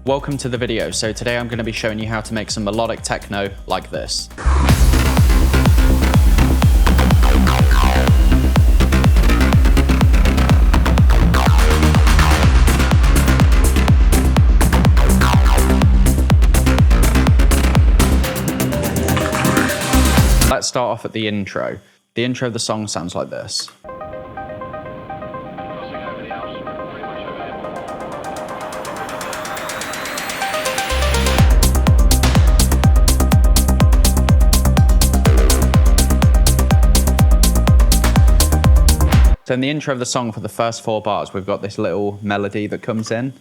Welcome to the video. So today I'm going to be showing you how to make some melodic techno like this. Let's start off at the intro. The intro of the song sounds like this. So in the intro of the song, for the first 4 bars, we've got this little melody that comes in.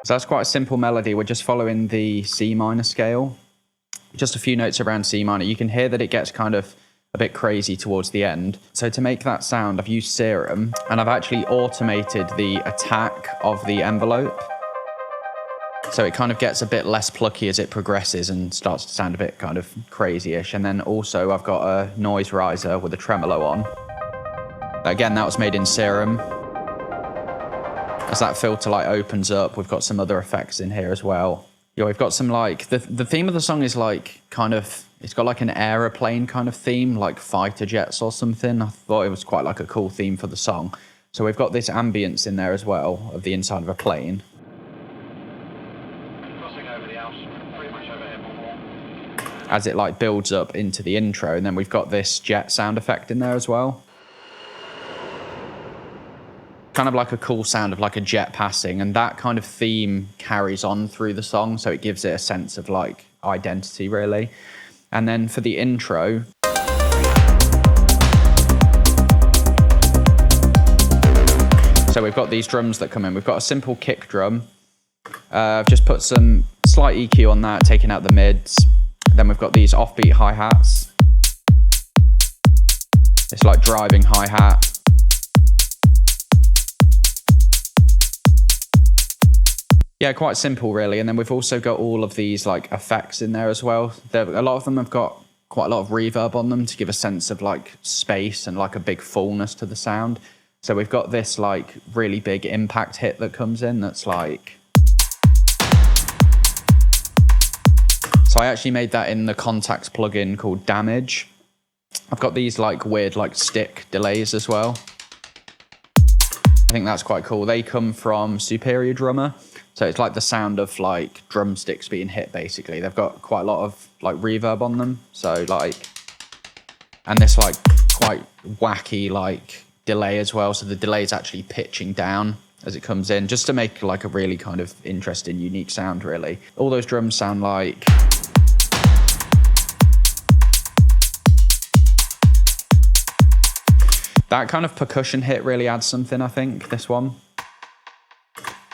So that's quite a simple melody. We're just following the C minor scale, just a few notes around C minor. You can hear that it gets kind of a bit crazy towards the end. So to make that sound, I've used Serum, and I've actually automated the attack of the envelope. So it kind of gets a bit less plucky as it progresses and starts to sound a bit kind of crazy-ish. And then also I've got a noise riser with a tremolo on. Again, that was made in Serum. As that filter light opens up, we've got some other effects in here as well. Yeah, we've got some like, the theme of the song is like kind of, it's got like an aeroplane kind of theme, like fighter jets or something. I thought it was quite like a cool theme for the song. So we've got this ambience in there as well of the inside of a plane. As it like builds up into the intro, and then we've got this jet sound effect in there as well. Kind of like a cool sound of like a jet passing, and that kind of theme carries on through the song, so it gives it a sense of like identity really. And then for the intro, so we've got these drums that come in. We've got a simple kick drum. I've just put some slight EQ on that, taking out the mids. Then we've got these offbeat hi-hats. It's like driving hi-hat. Yeah, quite simple really. And then we've also got all of these like effects in there as well. A lot of them have got quite a lot of reverb on them to give a sense of like space and like a big fullness to the sound. So we've got this like really big impact hit that comes in that's like... So I actually made that in the Contacts plugin called Damage. I've got these like weird like stick delays as well. I think that's quite cool. They come from Superior Drummer. So it's like the sound of like drumsticks being hit basically. They've got quite a lot of like reverb on them. So like, and this like quite wacky like delay as well. So the delay is actually pitching down as it comes in, just to make like a really kind of interesting, unique sound really. All those drums sound like... That kind of percussion hit really adds something, I think, this one.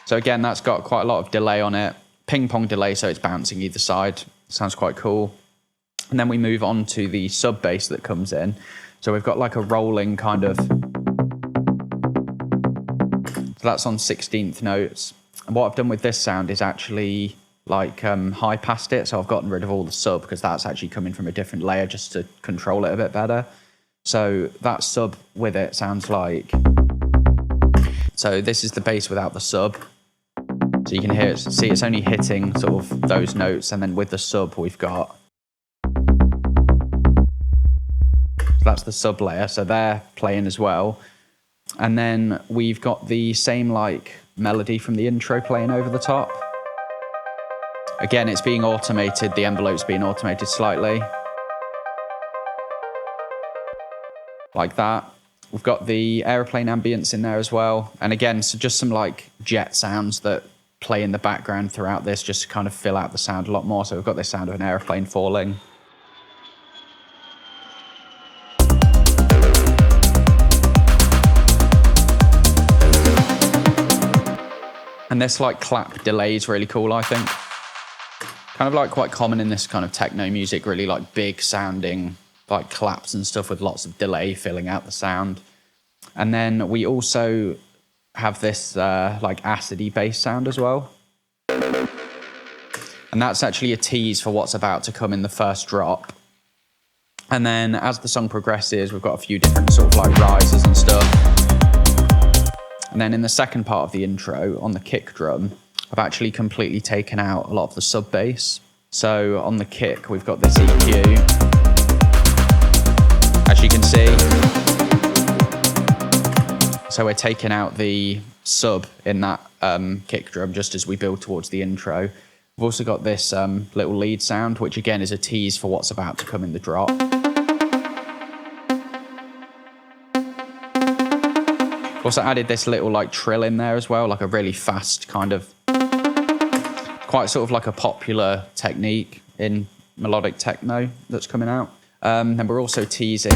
So again, that's got quite a lot of delay on it. Ping pong delay, so it's bouncing either side. Sounds quite cool. And then we move on to the sub bass that comes in. So we've got like a rolling kind of... So that's on 16th notes. And what I've done with this sound is actually like high passed it. So I've gotten rid of all the sub because that's actually coming from a different layer just to control it a bit better. So that sub with it sounds like... So this is the bass without the sub. So you can hear it, see it's only hitting sort of those notes, and then with the sub we've got... So that's the sub layer, so they're playing as well. And then we've got the same like melody from the intro playing over the top. Again, it's being automated, the envelope's being automated slightly. Like that. We've got the aeroplane ambience in there as well. And again, so just some like jet sounds that play in the background throughout this just to kind of fill out the sound a lot more. So we've got this sound of an aeroplane falling. And this like clap delay is really cool, I think. Kind of like quite common in this kind of techno music, really like big sounding like claps and stuff with lots of delay filling out the sound. And then we also have this like acidy bass sound as well. And that's actually a tease for what's about to come in the first drop. And then as the song progresses, we've got a few different sort of like rises and stuff. And then in the second part of the intro, on the kick drum, I've actually completely taken out a lot of the sub bass. So on the kick, we've got this EQ. As you can see, so we're taking out the sub in that kick drum just as we build towards the intro. We've also got this little lead sound, which again is a tease for what's about to come in the drop. Also added this little like trill in there as well, like a really fast kind of, quite sort of like a popular technique in melodic techno that's coming out. And we're also teasing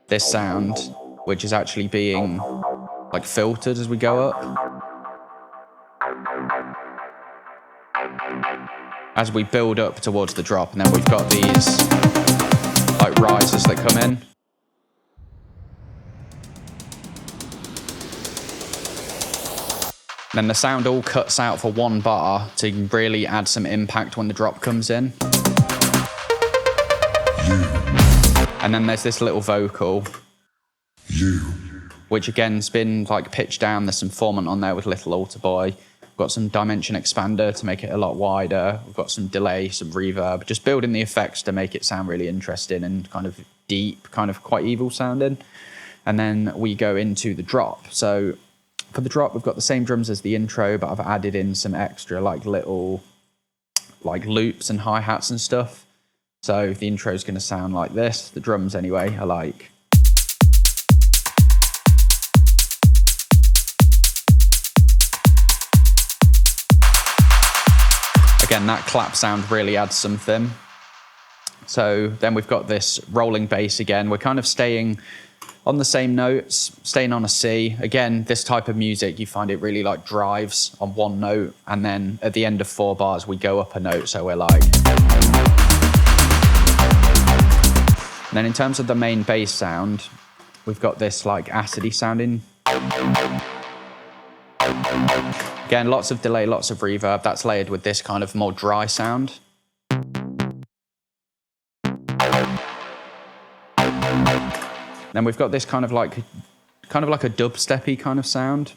this sound, which is actually being like filtered as we go up. As we build up towards the drop, and then we've got these like rises that come in. Then the sound all cuts out for one bar to really add some impact when the drop comes in. And then there's this little vocal, which again's been like pitched down. There's some formant on there with little altar boy. We've got some dimension expander to make it a lot wider. We've got some delay, some reverb, just building the effects to make it sound really interesting and kind of deep, kind of quite evil sounding. And then we go into the drop. So for the drop, we've got the same drums as the intro, but I've added in some extra like little like loops and hi-hats and stuff. So the intro is going to sound like this. The drums anyway are like. Again, that clap sound really adds something. So then we've got this rolling bass again. We're kind of staying on the same notes, staying on a C. Again, this type of music, you find it really like drives on one note. And then at the end of 4 bars, we go up a note. So we're like. And then in terms of the main bass sound, we've got this like acidy sounding. Again, lots of delay, lots of reverb. That's layered with this kind of more dry sound. Then we've got this kind of like a dubsteppy kind of sound.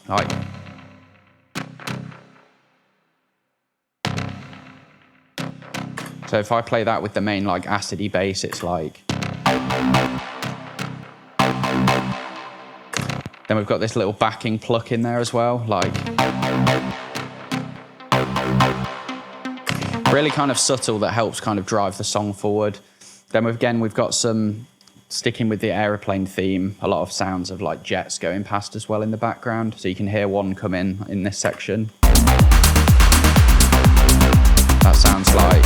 Like. So if I play that with the main like acidy bass, it's like. Then we've got this little backing pluck in there as well, like. Really kind of subtle that helps kind of drive the song forward. Then we've got some, sticking with the aeroplane theme, a lot of sounds of like jets going past as well in the background. So you can hear one come in this section. That sounds like.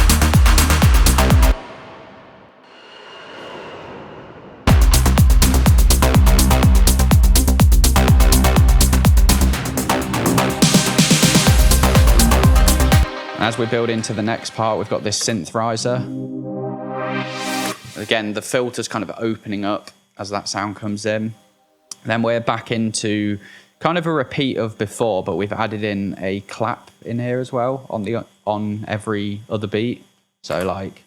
As we build into the next part, we've got this synth riser. Again, the filter's kind of opening up as that sound comes in. Then we're back into kind of a repeat of before, but we've added in a clap in here as well on every other beat. So like.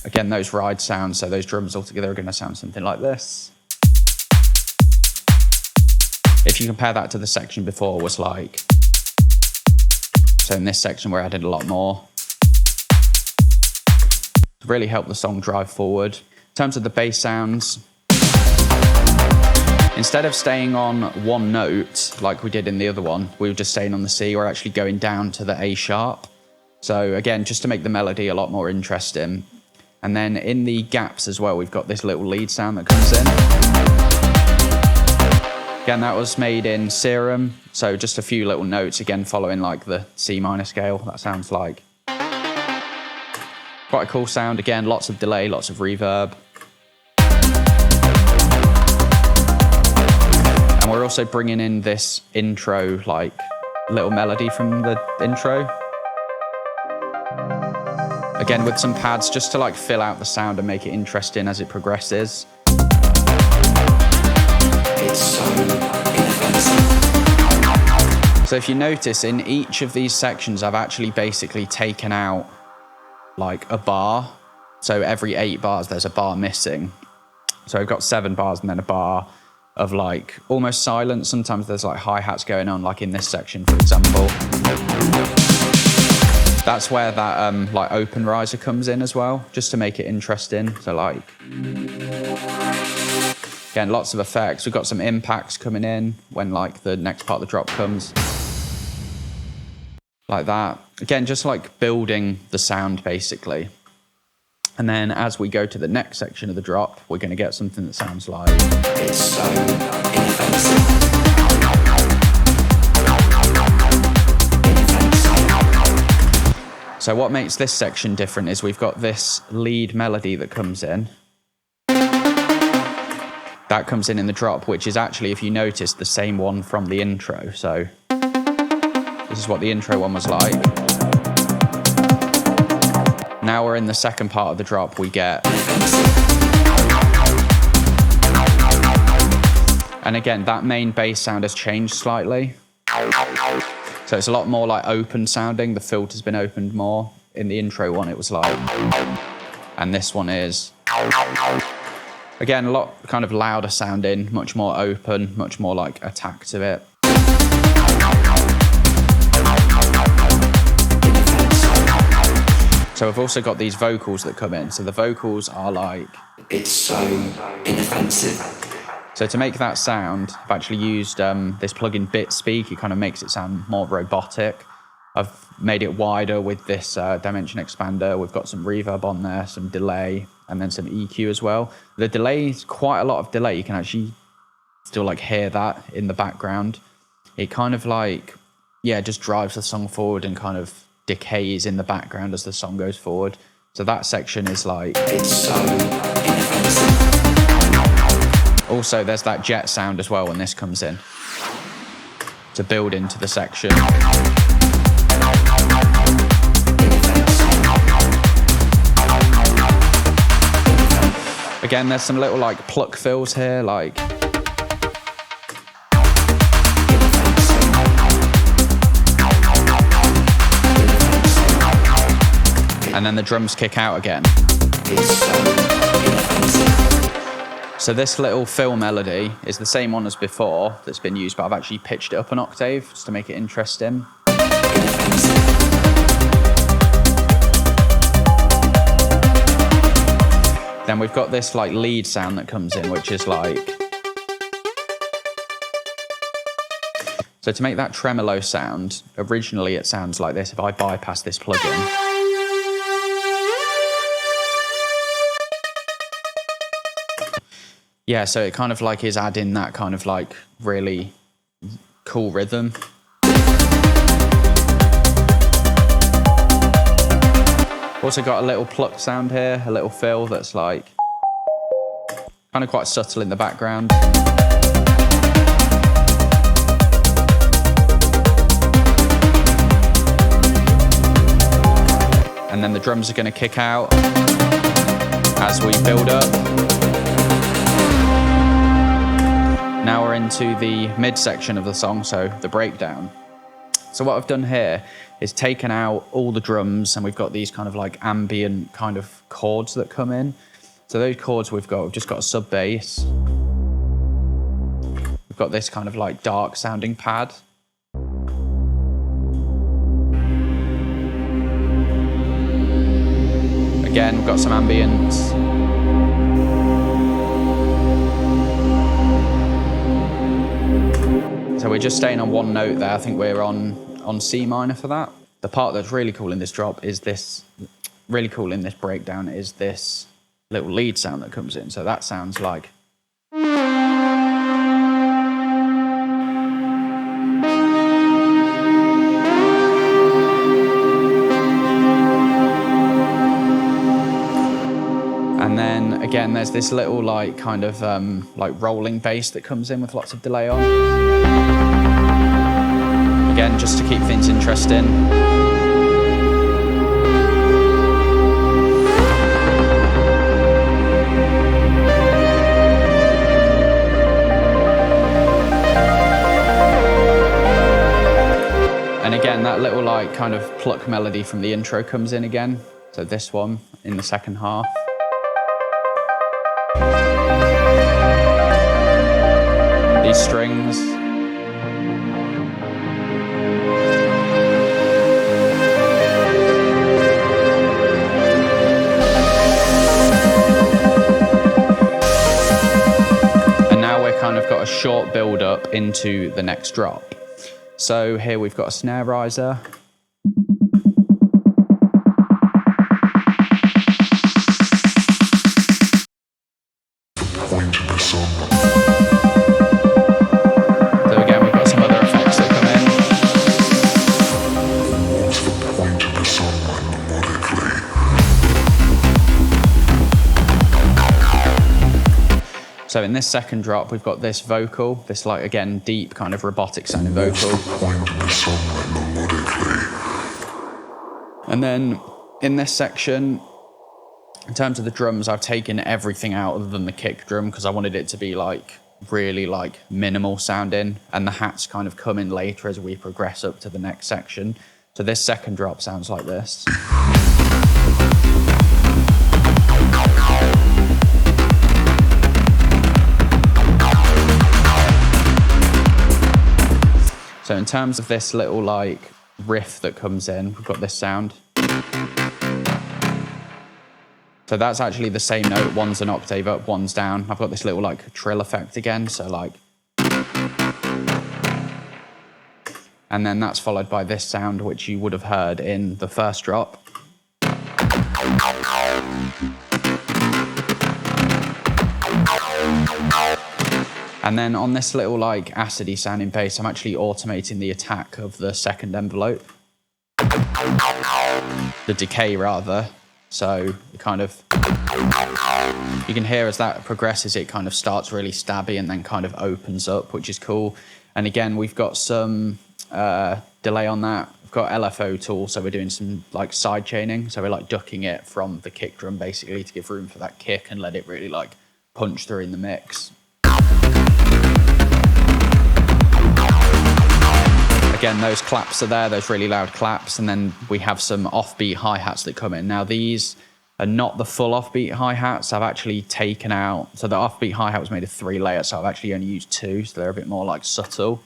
Again, those ride sounds, so those drums all together are going to sound something like this. If you compare that to the section before, was like. So in this section, we're adding a lot more. To really help the song drive forward. In terms of the bass sounds, instead of staying on one note like we did in the other one, we were just staying on the C. We're actually going down to the A sharp. So again, just to make the melody a lot more interesting. And then in the gaps as well, we've got this little lead sound that comes in. Again, that was made in Serum, so just a few little notes, again, following like the C minor scale, that sounds like. Quite a cool sound, again, lots of delay, lots of reverb. And we're also bringing in this intro, like, little melody from the intro. Again, with some pads, just to like fill out the sound and make it interesting as it progresses. It's so inoffensive. So if you notice, in each of these sections, I've actually basically taken out like a bar So every 8 bars, there's a bar missing. So I've got 7 bars and then a bar of like almost silence. Sometimes there's like hi-hats going on, like in this section, for example. That's where that like open riser comes in as well, just to make it interesting. So like, again, lots of effects. We've got some impacts coming in when like the next part of the drop comes. Like that. Again, just like building the sound basically. And then as we go to the next section of the drop, we're going to get something that sounds like... It's so inoffensive. So what makes this section different is we've got this lead melody that comes in. That comes in the drop, which is actually, if you notice, the same one from the intro. So this is what the intro one was like. Now we're in the second part of the drop, we get... And again, that main bass sound has changed slightly. So it's a lot more like open sounding. The filter's been opened more. In the intro one, it was like... And this one is... Again, a lot kind of louder sounding, much more open, much more like attack to it. So I've also got these vocals that come in. So the vocals are like... It's so inoffensive. So to make that sound, I've actually used this plugin BitSpeak. It kind of makes it sound more robotic. I've made it wider with this dimension expander. We've got some reverb on there, some delay, and then some EQ as well. The delay is quite a lot of delay. You can actually still like hear that in the background. It kind of like, yeah, just drives the song forward and kind of decays in the background as the song goes forward. So that section is like... It's so inoffensive. Also, there's that jet sound as well when this comes in to build into the section. Again, there's some little like pluck fills here, like... And then the drums kick out again. So this little fill melody is the same one as before that's been used, but I've actually pitched it up an octave just to make it interesting. Then we've got this like lead sound that comes in, which is like... So to make that tremolo sound, originally it sounds like this if I bypass this plugin. Yeah, so it kind of like is adding that kind of like really cool rhythm. Also got a little pluck sound here, a little fill that's like kind of quite subtle in the background. And then the drums are going to kick out as we build up. Now we're into the mid-section of the song, so the breakdown. So what I've done here is taken out all the drums, and we've got these kind of like ambient kind of chords that come in. So those chords we've just got a sub bass. We've got this kind of like dark sounding pad. Again, we've got some ambience. So we're just staying on one note there. I think we're on C minor for that. The part that's really cool in this drop is this, really cool in this breakdown is this little lead sound that comes in. So that sounds like... And then again, there's this little like kind of like rolling bass that comes in with lots of delay on. Again, just to keep things interesting. And again, that little like kind of pluck melody from the intro comes in again. So this one in the second half. These strings. And now we're kind of got a short build up into the next drop. So here we've got a snare riser. So again, we've got some other effects that come in. So in this second drop, we've got this vocal, this like, again, deep kind of robotic sounding vocal. And then in this section, in terms of the drums, I've taken everything out other than the kick drum because I wanted it to be like really like minimal sounding, and the hats kind of come in later as we progress up to the next section. So this second drop sounds like this. So in terms of this little like riff that comes in, we've got this sound. So that's actually the same note, one's an octave up, one's down. I've got this little like trill effect again, so like. And then that's followed by this sound, which you would have heard in the first drop. And then on this little like acidy sounding bass, I'm actually automating the attack of the second envelope. The decay rather. So it kind of, you can hear as that progresses, it kind of starts really stabby and then kind of opens up, which is cool. And again, we've got some delay on that. We've got LFO tool, so we're doing some like side chaining. So we're like ducking it from the kick drum basically to give room for that kick and let it really like punch through in the mix. Again, those claps are there, those really loud claps, and then we have some offbeat hi-hats that come in. Now these are not the full offbeat hi-hats. I've actually taken out, so the offbeat hi-hat was made of 3 layers, so I've actually only used 2, so they're a bit more like subtle.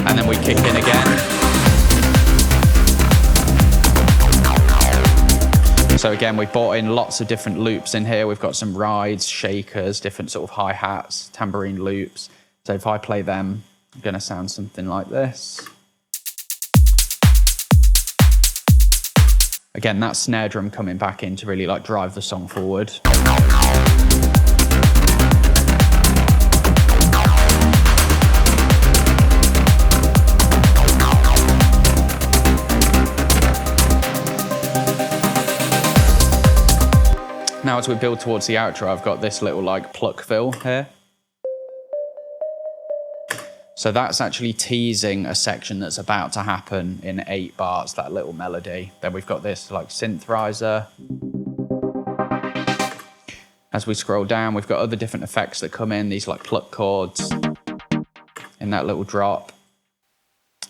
And then we kick in again. So again, we've brought in lots of different loops in here. We've got some rides, shakers, different sort of hi-hats, tambourine loops. So if I play them, I'm gonna sound something like this. Again, that snare drum coming back in to really like drive the song forward. Now as we build towards the outro, I've got this little like pluck fill here. So that's actually teasing a section that's about to happen in 8 bars, that little melody. Then we've got this like synth riser. As we scroll down, we've got other different effects that come in, these like pluck chords in that little drop.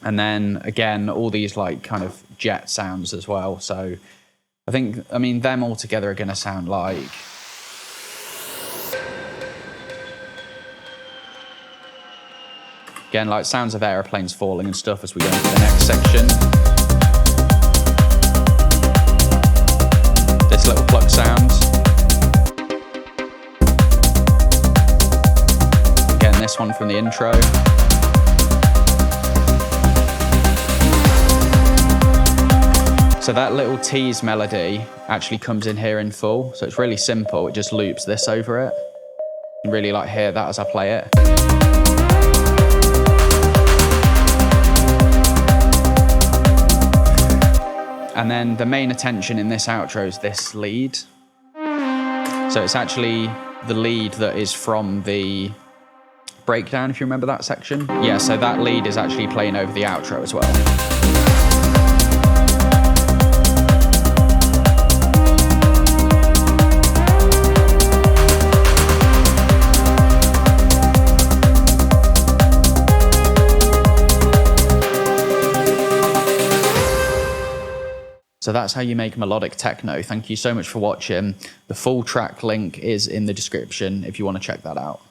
And then again, all these like kind of jet sounds as well. So I mean, them all together are going to sound like... Again, like sounds of aeroplanes falling and stuff as we go into the next section. This little pluck sound. Again, this one from the intro. So that little tease melody actually comes in here in full. So it's really simple. It just loops this over it. You can really like hear that as I play it. And then the main attention in this outro is this lead. So it's actually the lead that is from the breakdown, if you remember that section. Yeah, so that lead is actually playing over the outro as well. So that's how you make melodic techno. Thank you so much for watching. The full track link is in the description if you want to check that out.